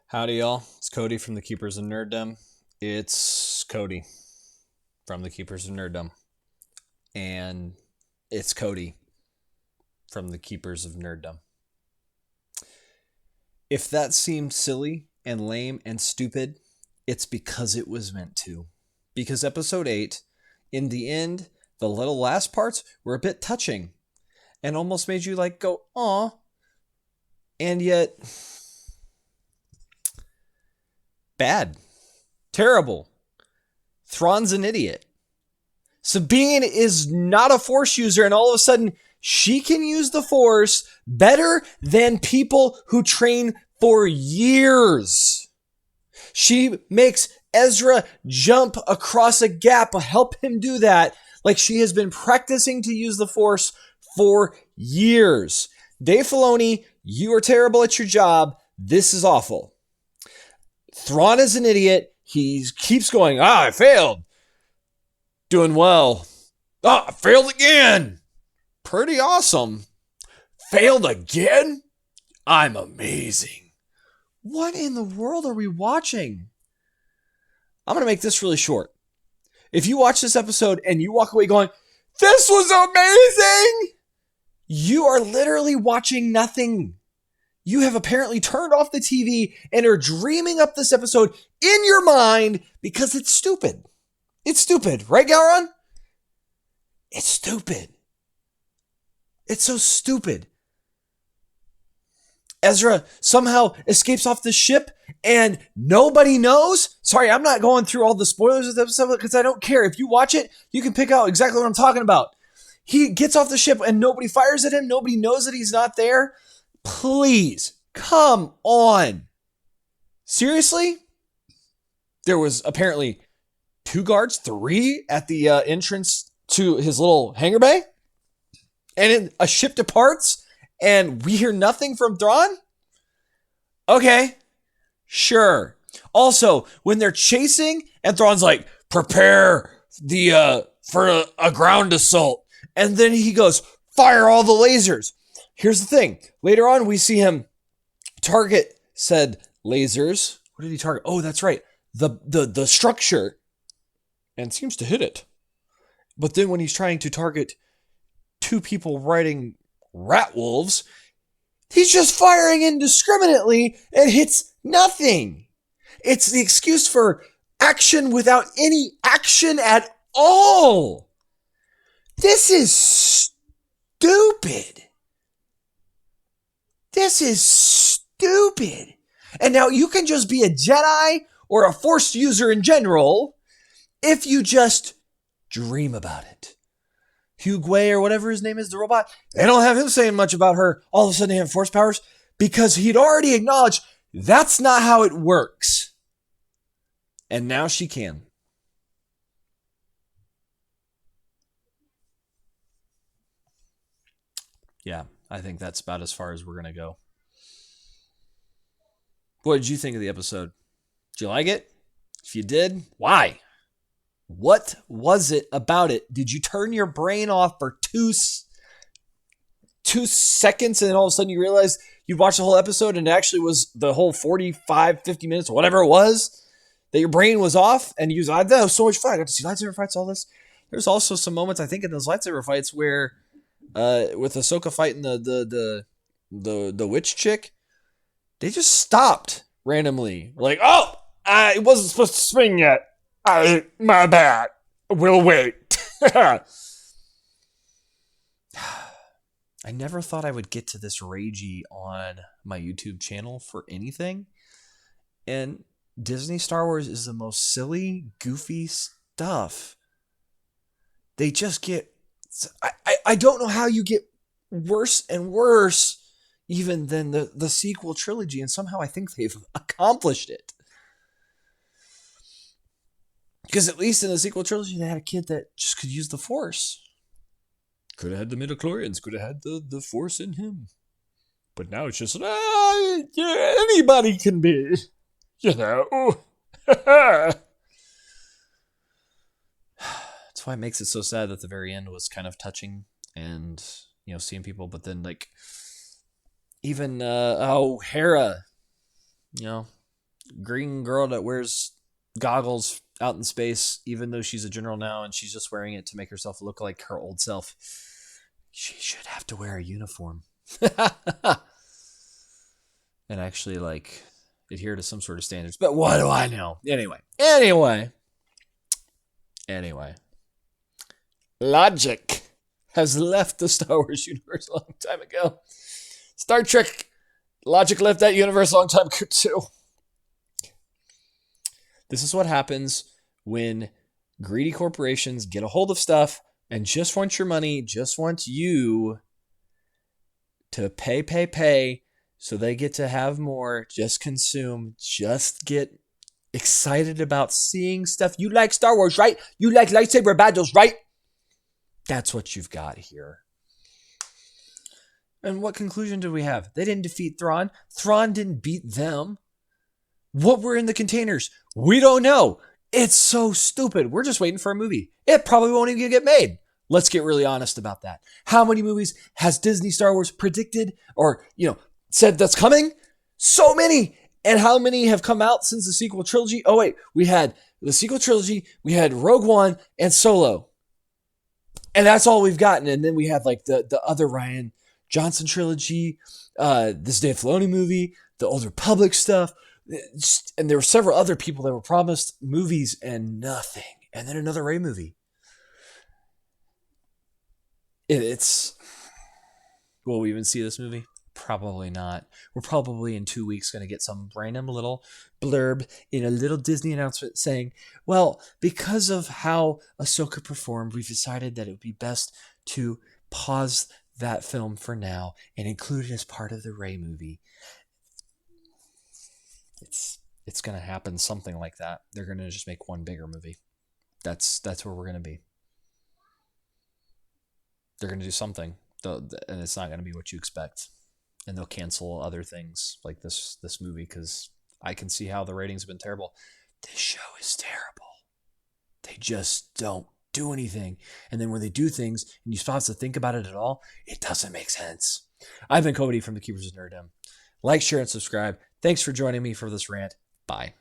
Howdy, y'all. It's Cody from the Keepers of Nerddom. It's Cody from the Keepers of Nerddom. And it's Cody from the Keepers of Nerddom. If that seemed silly and lame and stupid, it's because it was meant to. Because episode 8, in the end, the little last parts were a bit touching and almost made you go, aw. And yet, bad. Terrible. Thrawn's an idiot. Sabine is not a Force user, and all of a sudden, she can use the Force better than people who train for years. She makes Ezra jump across a gap, help him do that, like she has been practicing to use the Force for years. Dave Filoni, you are terrible at your job. This is awful. Thrawn is an idiot. He keeps going, I failed. Doing well. I failed again. Pretty awesome. Failed again? I'm amazing. What in the world are we watching? I'm going to make this really short. If you watch this episode and you walk away going, this was amazing, you are literally watching nothing. You have apparently turned off the TV and are dreaming up this episode in your mind because it's stupid. It's stupid, right, Gowron? It's stupid. It's so stupid. Ezra somehow escapes off the ship and nobody knows. Sorry, I'm not going through all the spoilers of the episode because I don't care. If you watch it, you can pick out exactly what I'm talking about. He gets off the ship and nobody fires at him. Nobody knows that he's not there. Please, come on. Seriously? There was apparently 2 guards, 3 at the entrance to his little hangar bay. And then a ship departs and we hear nothing from Thrawn? Okay, sure. Also, when they're chasing and Thrawn's like, prepare for a ground assault. And then he goes, fire all the lasers. Here's the thing. Later on, we see him target said lasers. What did he target? Oh, that's right. The structure. And seems to hit it. But then when he's trying to target 2 people riding rat wolves, he's just firing indiscriminately and hits nothing. It's the excuse for action without any action at all. This is stupid. This is stupid. And now you can just be a Jedi or a Force user in general if you just dream about it. Hugh Guay or whatever his name is, the robot, they don't have him saying much about her. All of a sudden they have Force powers because he'd already acknowledged that's not how it works. And now she can. Yeah, I think that's about as far as we're going to go. What did you think of the episode? Did you like it? If you did, why? What was it about it? Did you turn your brain off for 2 seconds and then all of a sudden you realized you'd watched the whole episode and it actually was the whole 45, 50 minutes, or whatever it was, that your brain was off and you was, that was so much fun. I got to see lightsaber fights, all this. There's also some moments, I think, in those lightsaber fights where with Ahsoka fighting the witch chick, they just stopped randomly. Like, oh, it wasn't supposed to swing yet. My bad. We'll wait. I never thought I would get to this ragey on my YouTube channel for anything. And Disney Star Wars is the most silly, goofy stuff. They just get... I don't know how you get worse and worse even than the sequel trilogy. And somehow I think they've accomplished it. Because at least in the sequel trilogy, they had a kid that just could use the Force. Could have had the midichlorians, could have had the Force in him. But now it's just, anybody can be, That's why it makes it so sad that the very end was kind of touching and, seeing people. But then, even, Hera, green girl that wears goggles out in space, even though she's a general now and she's just wearing it to make herself look like her old self. She should have to wear a uniform. And actually, like, adhere to some sort of standards. But what do I know? Anyway. Logic has left the Star Wars universe a long time ago. Star Trek logic left that universe a long time ago too. This is what happens when greedy corporations get a hold of stuff and just want your money, just want you to pay, so they get to have more, just consume, just get excited about seeing stuff. You like Star Wars, right? You like lightsaber battles, right? That's what you've got here. And what conclusion do we have? They didn't defeat Thrawn. Thrawn didn't beat them. What were in the containers? We don't know. It's so stupid. We're just waiting for a movie. It probably won't even get made. Let's get really honest about that. How many movies has Disney Star Wars predicted or, said that's coming? So many. And how many have come out since the sequel trilogy? Oh, wait. We had the sequel trilogy. We had Rogue One and Solo. And that's all we've gotten. And then we had like the other Rian Johnson trilogy, this Dave Filoni movie, the Old Republic stuff. And there were several other people that were promised movies and nothing. And then another Rey movie. Will we even see this movie? Probably not. We're probably in 2 weeks going to get some random little blurb in a little Disney announcement saying, well, because of how Ahsoka performed, we've decided that it would be best to pause that film for now and include it as part of the Rey movie. It's going to happen, something like that. They're going to just make one bigger movie. That's where we're going to be. They're going to do something, and it's not going to be what you expect. And they'll cancel other things like this movie because I can see how the ratings have been terrible. This show is terrible. They just don't do anything. And then when they do things and you stop to think about it at all, it doesn't make sense. I've been Cody from the Keepers of Nerddom. Like, share, and subscribe. Thanks for joining me for this rant. Bye.